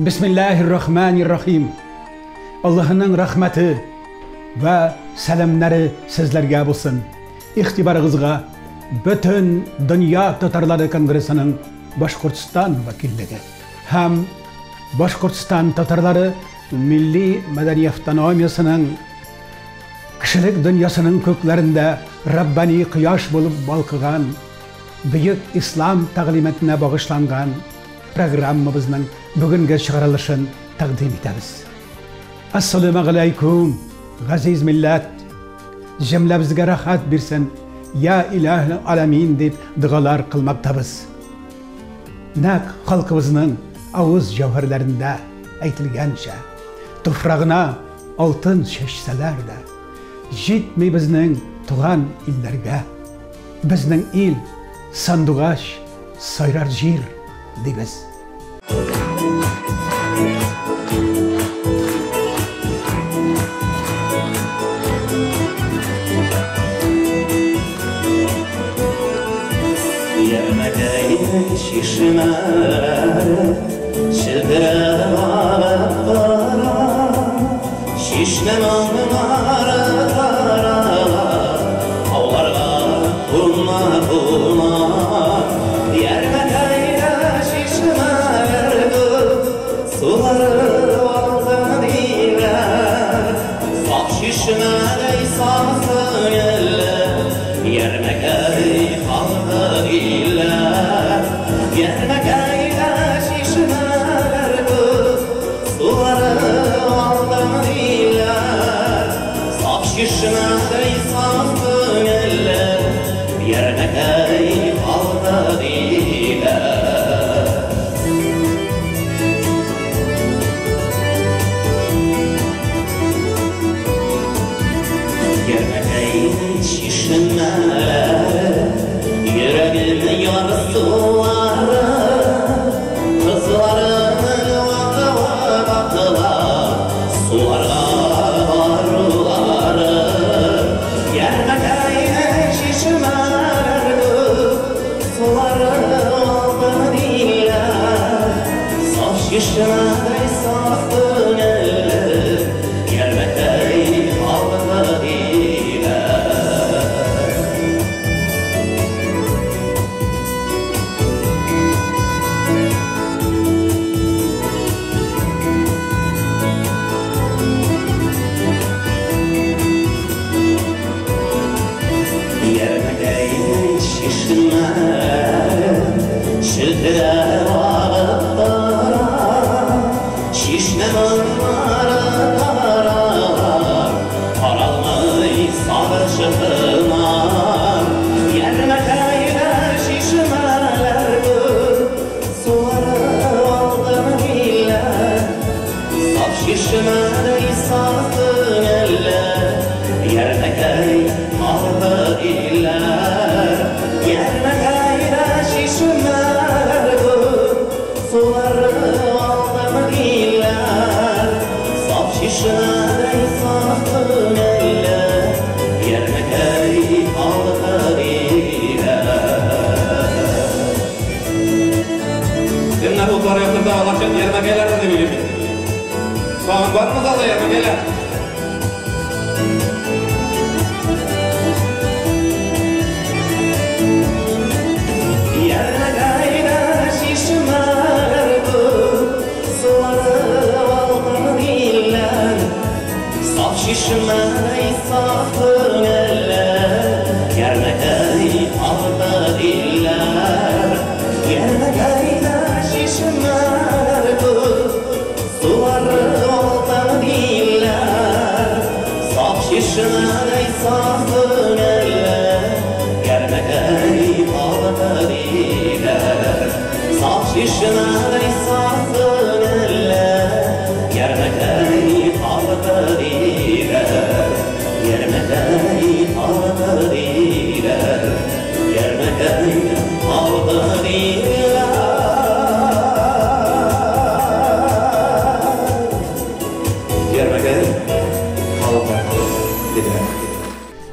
Bismillahirrahmanirrahim. Allah'ın rahmeti ve selamları sizlerge bulsun. İhtibarınızga bütün Dünya Tatarları Kongresi'nin Başkurtistan vakilligi hem Başkurtistan Tatarları Milli Medeni Avtonomiyasının kişilik dünyasının köklerinde Rabbani kıyaş bulup balkıgan büyük İslam tağlimatına bağışlangan programımızın bugünkü çıkarılışını takdim ederiz. Assalamu alaikum, aziz millet. Cemlemizge rahat birsin, ya ilahi alamin deyip dualar kılmaktabız. Nak halkımızın ağız cevherlerinde aytilgençe, toprağına altın şeşseler de, jitmi bizning tuğan illerge, bizning il sandugaş sayrar jir deybiz.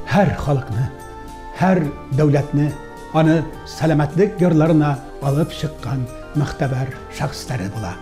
Her halkını, her devletini, onu selametlik yollarına alıp çıkan muhteber şahsları bula.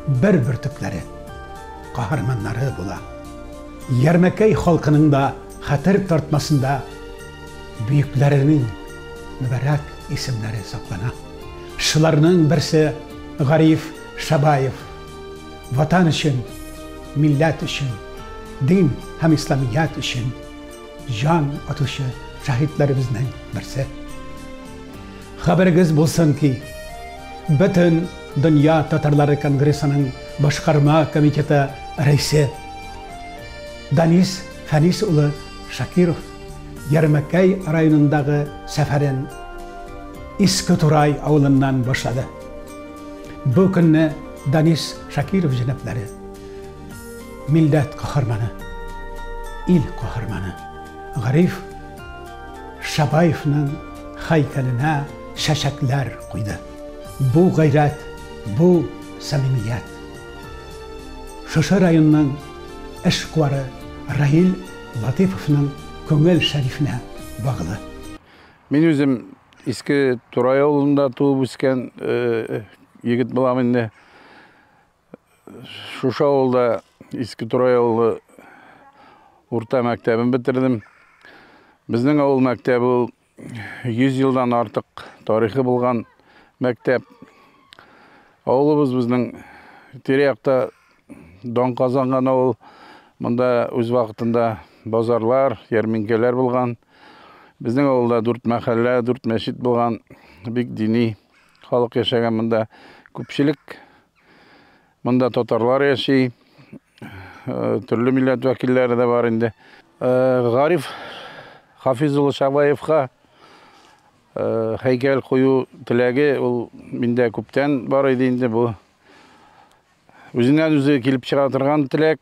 bir bürtüklere, kahramanları bula. Yermekey halkının da hatır tartmasında büyüklerinin mübarek isimleri saklana. Şularının birisi Garif Şabayev. Vatan için, millet için, din hem İslamiyet için can atışı şahitlerimizden birisi. Haberiniz bulsun ki bütün Dünya Tatarları Kongresi'nin Başkarma Komiteti reisi Danis Fanisoğlu Şakirov Yermekey rayonundaki seferin İski Turay avlundan başladı. Bu günü Danis Şakirov cenapları millet kahramanı, il kahramanı Garif Şabayev'nin heykeline şaşaklar koydu. Bu gayret, bu samimiyet. Şuşa rayonunun eşkvarı Rahil Latifov'ның көңіл şerifine bağlı. Мен өзім Eski Turay ауылында туып өскен егіт боламын енді. Шуша ауылда Eski Turay ауылы орта мектебін бітірдім. Біздің ауыл мектебі ол 100 жылдан артық тарихы болған мектеп. Ауылыбыз біздің теректі дан қазанған ауыл. Мұнда өз вақытында базарлар, ярминкелер болған. Біздің ауылда 4 мәхәллә, 4 мәчет болған. Бик дини халық яшәгән мұнда күпчелек. Мұнда татарлар яши. Түрлі милләт вәкилләре дә бар инде. Гариф Хафизулы Шабаевка һәйкәл кую теләге ул миндә күптән бар иде инде бу. Үзеннән үзе килеп чыга торган теләк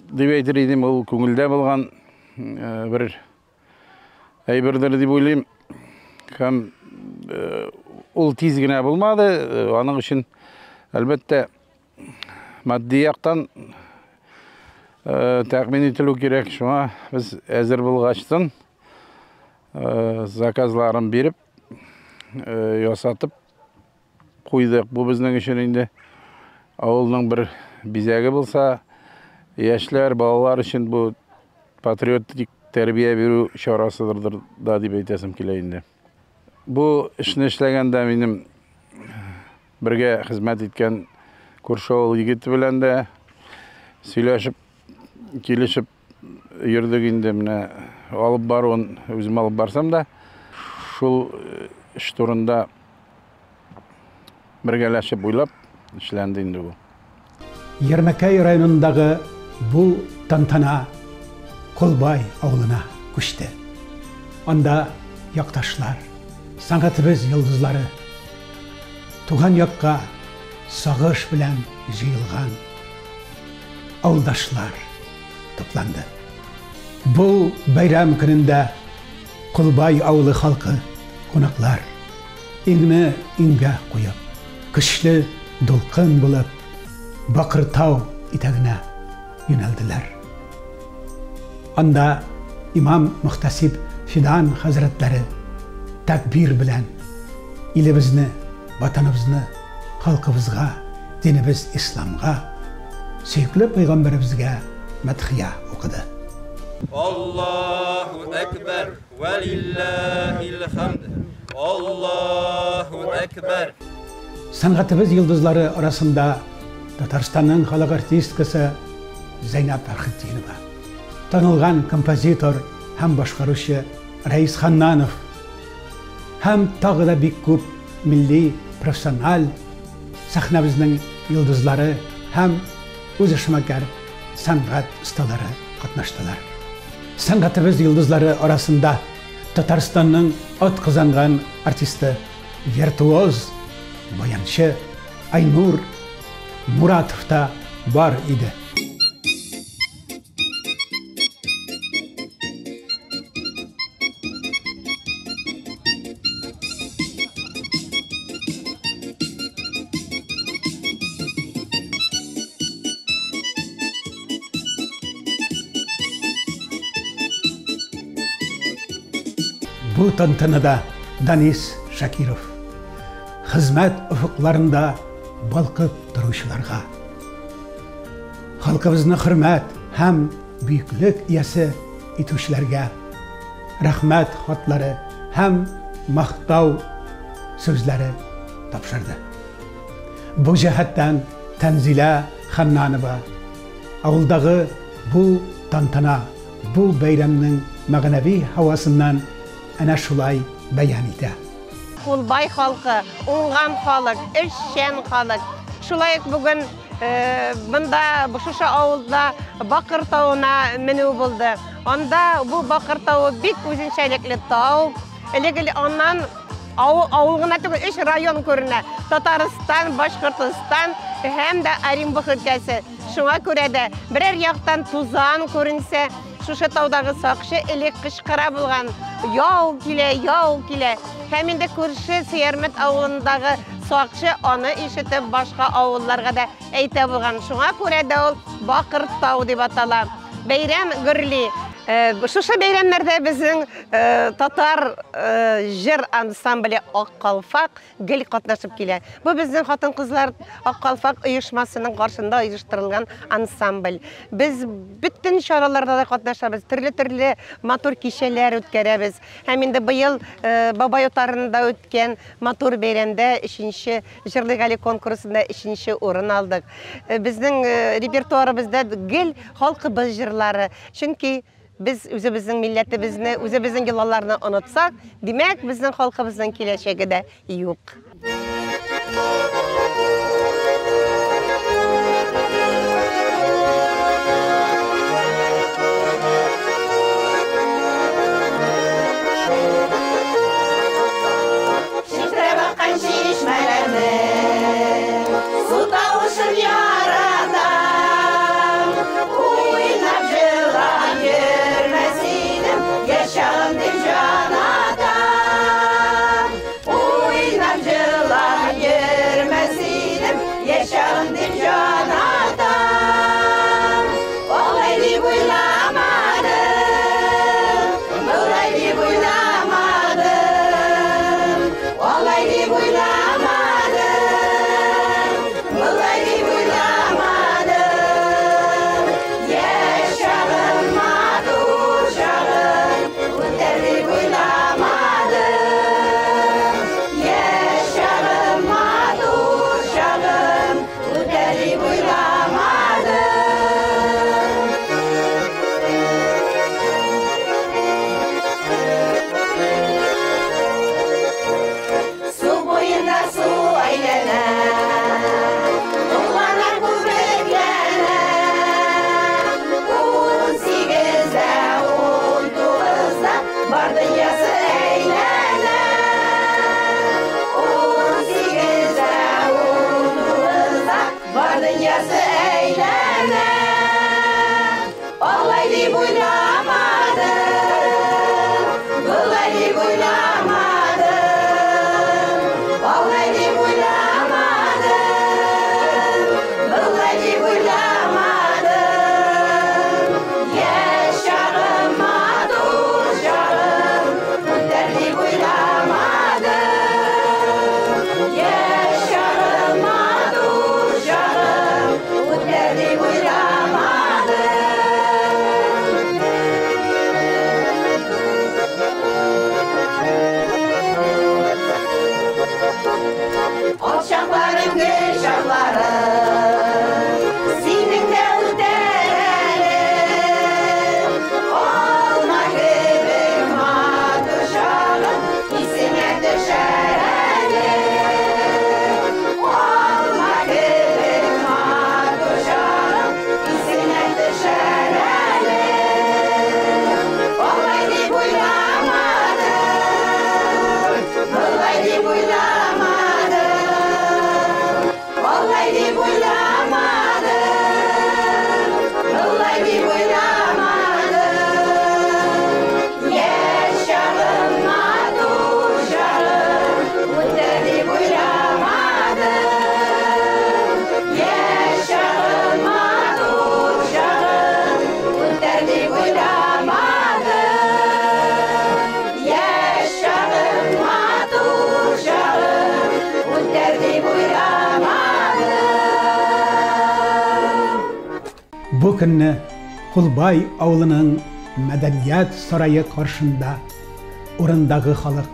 дип әйтер идем, ул күңелдә булган bir әйбердер дип уйлыйм. Һәм ул тиз генә булмады. Аның өчен әлбәттә матди яктан тәкъмин ителү кирәк. Шуңа без әзер булгачтан заказларын биреп, ясатып куйдык. Бу безнең өчен инде авылның bir бизәге булса, яшьләр, балалар өчен бу патриотик тәрбия бирү чарасыдыр да дип әйтәсем килә инде. Бу эшне эшләгәндә минем бергә хезмәт иткән күрше авыл егете белән дә сөйләшеп, килешеп йөрдек инде. Менә алып баруын үзем алып барсам да, шул эш турында бергәләшеп уйлап эшләнде инде бу. Yermekey rayonundагы bu tantana Kolbay avluna күчтü. Анда якташлар, sanatыбыз yıldızları, туган якка сагыш белән җыелган авылдашлар топланды. Бу bayram көнендә Kolbay авылы халкы, кунаклар иңне иңгә куеп, көчле дулкын булып, Bakırtau итәгенә юнәлделәр. Анда имам Мөхтәсиб Фидан хәзрәтләре тәкбир белән илебезне, ватаныбызны, халкыбызга, динебез исламга, сөйкле пәйгамбәребезгә мәдхия укыды. Аллаху әкбәр вә лилләһил хәмд. Аллаху әкбәр. Сәнгатыбыз йылдызлары арасында Татарстанның халык артисткасы Зәйнәп Фәрхетдинова, танылган композитор һәм башкаручы Рәис Ханнанов, һәм тагы да бик күп милли, профессиональ сәхнәбезнең йылдызлары һәм үз эшмәкәр сәнгать осталары катнаштылар. Сәнгатыбыз йылдызлары арасында Татарстанның ат казанган артисты, виртуоз, баянчы Айнур Muratov da var idi. Bu tantanada Danis Şakirov hizmet ufuklarında balkıp duruşlarga Халкыбызны хөрмәт һәм büyüklük иясе итүчеләргә рәхмәт хатлары һәм мактау сүзләре тапшырды. Бу җәһәттән Тәнзилә Ханнанова авылдагы бу тантана, бу бәйрәмнең мәгънәви һавасыннан әнә шулай бәян итә. Ул бай халкы, уңган халык, эшчән халык. Шулай бүген бында шушы авылда Бакыр тауына менү булды. Анда бу Бакыр тауы бик үзенчәлекле тау. Элегел аннан авыл гына түгел, 3 район күренә. Татарстан, Башкортстан һәм дә Оренбург өлкәсе. Шуңа күрә дә берәр яктан Тузан күренсә, шушы таудагы сакчы элек кычкыра булган. Яу килә. Һәм инде күрше Сөярмәт авылындагы сакчы аны ишетеп башка авылларга да әйтә булган. Шуңа күрә дә ул Бакыр тау дип атала. Бәйрәм гөрли. Шушы бәйрәмнәрдә безнең татар җыр ансамбле Ак Калфак гел катнашып килә. Бу безнең хатын-кызлар Ак Калфак оешмасының каршында оештырылган ансамбль. Без бөтен чараларда да катнашабыз, төрле матур кичәләр үткәрәбез. Һәм инде быел Бабай утарында үткән матур бәйрәмдә 3нче җырлык али конкурсында 3нче урын алдык. Безнең репертуарыбызда гел халкыбыз җырлары. Чөнки biz үзебезнең милләтебезне, үзебезнең йолаларны онытсак, димәк, безнең халкыбызның киләчәге дә юк. Bu günni Kulbay avlının Medeniyet Sarayı karşında orundagı halk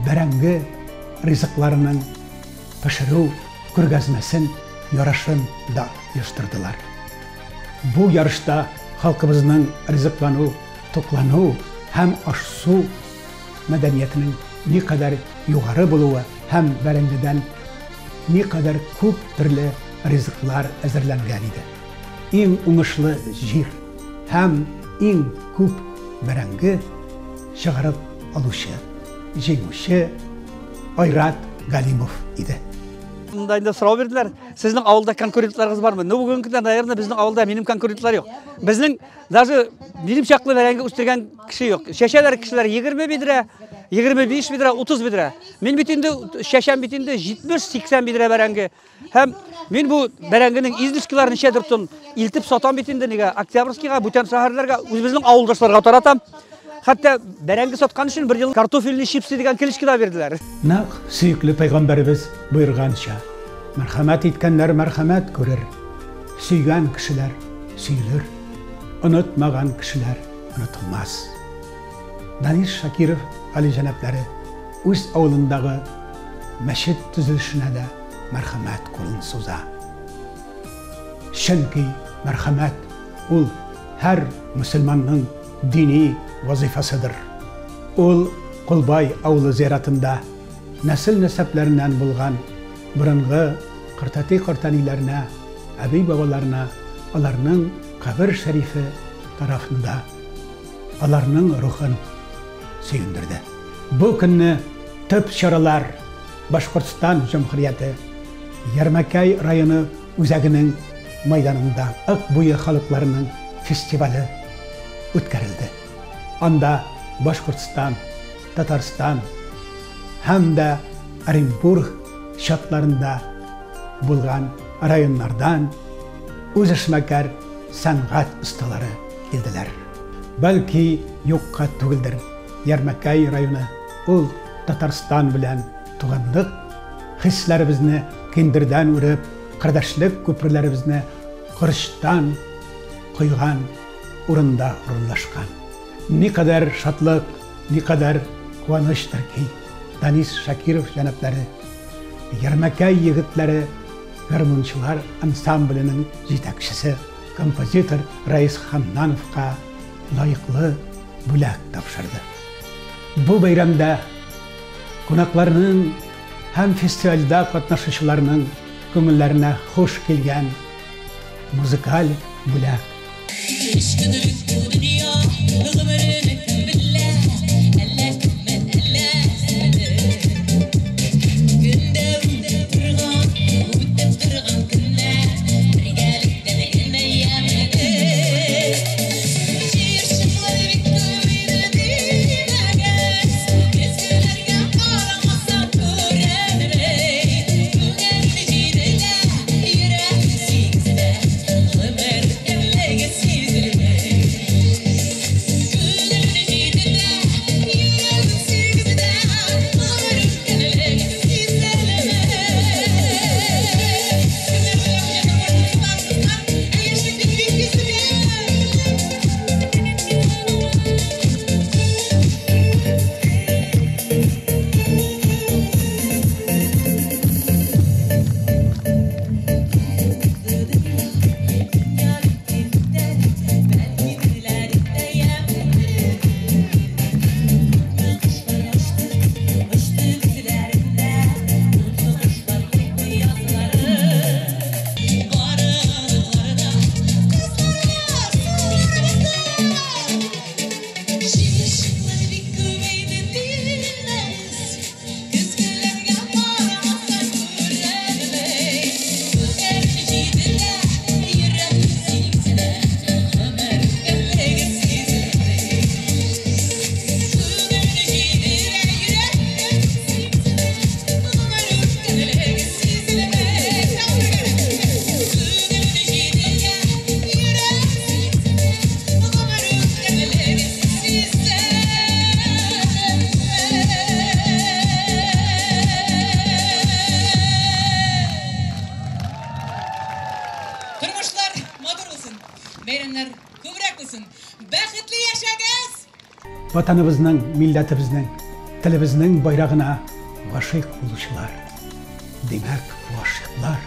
bərəngi rızıklarının pişiru күргәзмәсен yarışın da uyushtirdilar. Bu yarışda halkımızın rızıklanu, toklanu hem aş-su medeniyetinin ne kadar yukarı buluğu hem bərəngiden ne kadar көп türlü rızıklar hazırlangan idi. En uңышлы жер hem en көп bərəngi çıгарып aluşu, жеңүче Ayrat Галимов idi. Мындайда сұрау берділер. Сіздің ауылда конкурентларыңыз бар ма? Бүгінгі күнде, наверное, біздің ауылда менің конкурентлар жоқ. Біздің даже менің шақлы бәрәңгі үстірген кіші жоқ. Шешелер кішілер 20 бидре, 25 бидре, 30 бидре. Мен бітінде, шешем бітінде 70-80 бидре бәрәңгі. Hem мен бұл бәрәңгінің изнішкілерін шедірттін, илтіп сатам бітінде неге, Октябрьскийға, бүтен шахарларға, өзіміздің ауылдашларға таратам. Hatta bərəngi satqan üçün bir yıl kartofilli şipsi degan kelişki da verdiler. Naq süyüklü peygamberimiz buyurgança, merhamet etkenler merhamet görür, süygen kişiler süyülür, unutmagan kişiler unutulmaz. Danish Shakirov Ali Janapları öz avlundağı meşit tüzülüşüne de merhamet kolun suza. Çünkü merhamet ol her Müslümanın dini vazifasıdır. Ol Kulbay avlı ziyaratında nesil neseplerinden bulgan burunғы qırtati-qırtanilerine, abi babalarına, alarının kabir şerifi tarafında alarının ruhun süyündürdü. Bu günni tüp şaralar Başkurtistan Cumhuriyeti Yermakay rayonu üzeginin meydanında Akbuyu halklarının festivali ötkerildi. Anda Başkurtistan, Tatarstan hem de Orenburg şartlarında bulgan rayonlardan özüşmekar sanat ustaları geldiler. Belki yokka tügüldür. Yermakay rayonu ol Tatarstan bilen tuğanlık hislerimizni kendirden urip, kardeşlik köprülerimizni kırıştan koygan orunda orunlaşkan. Ne kadar şatlık, ne kadar kuvanıştır ki Danish Shakirov janapları, Yermakay yigitleri, garmonchilar ansamblinin yetakchisi, kompozitor Rais Hamnanovga layıklı bulak topshirdi. Bu bayramda konaklarının hem festivalda qatnashuvchilarning ko'ngillarına hoş kelgan muzikal bulak. vatanımızның, milletіміздің, тіліміздің байрағына ғашық болушылар. Демек, ғашықлар,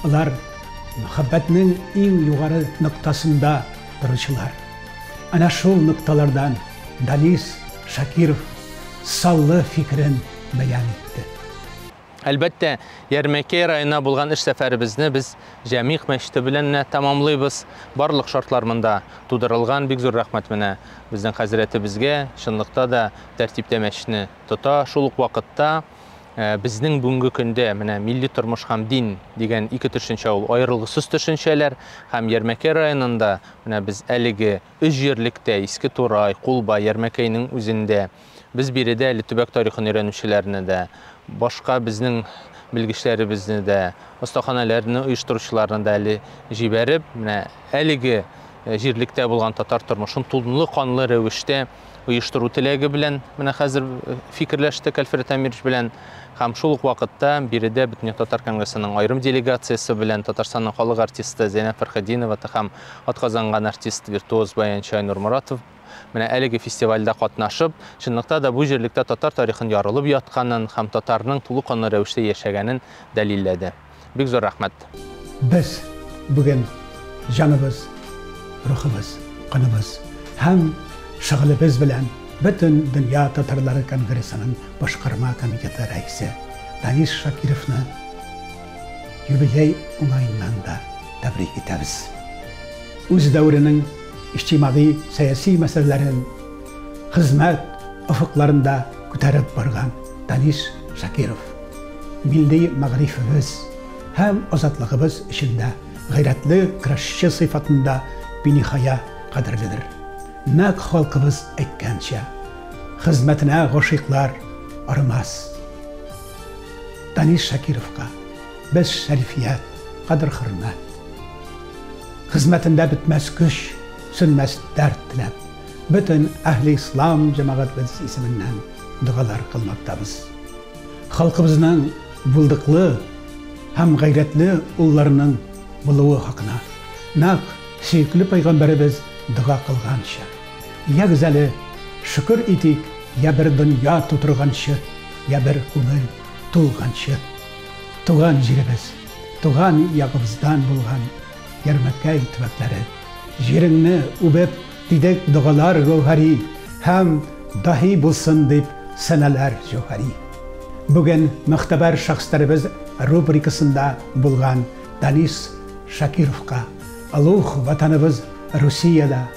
олар мұхаббатның ең жоғары нұқтасында тұрушылар. Ана шул нұқталардан Данис Шакиров саллы фикрін баян етті. Әлбәттә, Ярмәкәй районына булган эш сәфәребезне без Җәмигъ мәчете белән тәмамлыйбыз. Барлык шартлар монда тудырылган. Бик зур рәхмәт менә безнең хәзрәтебезгә. Чынлыкта да тәртиптә мәчетне тота. Шул ук вакытта безнең бүгенге көндә менә милли тормыш һәм дин дигән ике төшенчә ул аерылгысыз төшенчәләр һәм Ярмәкәй районында менә без әлеге 3 җирлектә Иске Турай, Кулбай, Ярмәкәйнең үзендә без биредә әле төбәк тарихын өйрәнүчеләрне дә, башка безнең белгечләребезне дә, остаханәләрне оештыручыларны да әле җибәреп, менә әлеге җирлектә булган татар тормышын тулы канлы рәвештә оештыру теләге белән менә хәзер фикерләштек Альфред Амирович белән һәм шул ук вакытта биредә Бөтен татар конгрессының аерым делегациясе белән Татарстанның халык артисты Зәйнәп Фәрхәдинова һәм атказанган артист виртуоз баянчы Айнур Моратов менә әлеге фестивальдә катнашып, чынлыкта да бу җирлектә татар тарихын ярылып ятканын һәм татарның тулы канлы рәвештә яшәгәнен дәлилләде. Бик зур рәхмәт. Без бүген җаныбыз, рухыбыз, каныбыз һәм шөгылебез белән Бөтен дөнья татарлары конгрессының башкарма комитеты рәисе Данис Шакировны юбилей уңаеннан да тәбрик итәбез. Үз дәвренең иҗтимагый, сәяси мәсьәләләрен хезмәт офыкларында күтәреп барган Данис Шакиров милли мәгърифебез һәм азатлыгыбыз эчендә гайрәтле көрәшче сыйфатында биниһая кадерледер. Нәк халкыбыз әйткәнчә, хезмәтенә гашыйклар арымас. Данис Шакировка без шәрифият, кадр-хөрмәт, хезмәтендә бетмәс көч, сөнмәс дәрт теләп, бөтен әһли ислам җәмәгатебез исеменнән дугалар кылмактабыз. Халкыбызның булдыклы һәм гайрәтле улларының булуы хакына нәк сөйкеле пайгамбарыбыз дуга кылганча, ягъзәле шөкер итик, я бер дөнья тутырганчы, я бер күңел тулганчы. Туган җиребез, туган ягыбыздан булган Ярмәкәй төбәкләре, җиреңне үбеп дидек дугалар гәүһәри һәм даһи булсын дип сәнәләр җәүһәри. Бүген мөхтәбәр шәхсләребез рубрикасында булган Данис Шакировка Алух ватаныбыз Русияда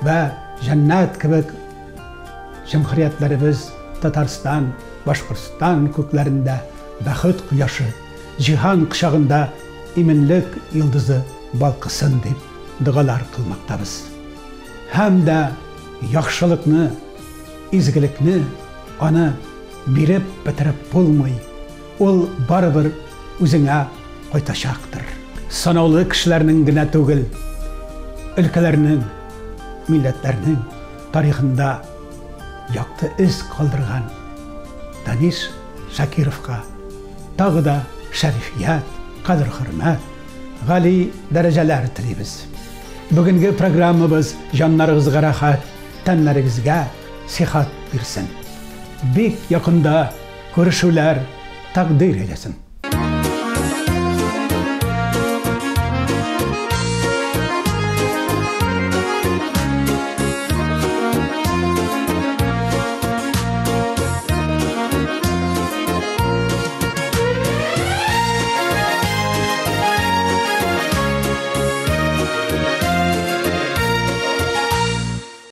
ва Җәннәт кебек җәмгыятьләребез Татарстан, Башкортстан күкләрендә бәхет кояшы, җиһан кочагында именлек йолдызы балкысын дип дугалар кылмактабыз. Һәм дә яхшылыкны, изгелекне аны биреп бетереп булмый. Ул барыбер үзеңә кайтачактыр. Санаулы кешеләрнең генә түгел, өлкәләрнең, милләтләрнең тарихында якты эз калдырган Данис Шакировка тагы да шәрифият, кадр-хөрмәт, гали дәрәҗәләр телибез. Бүгенге программабыз җаннарыгызга рәхәт, тәннәрегезгә сихәт бирсен. Бик якында күрешүләр тәкъдир итәсен.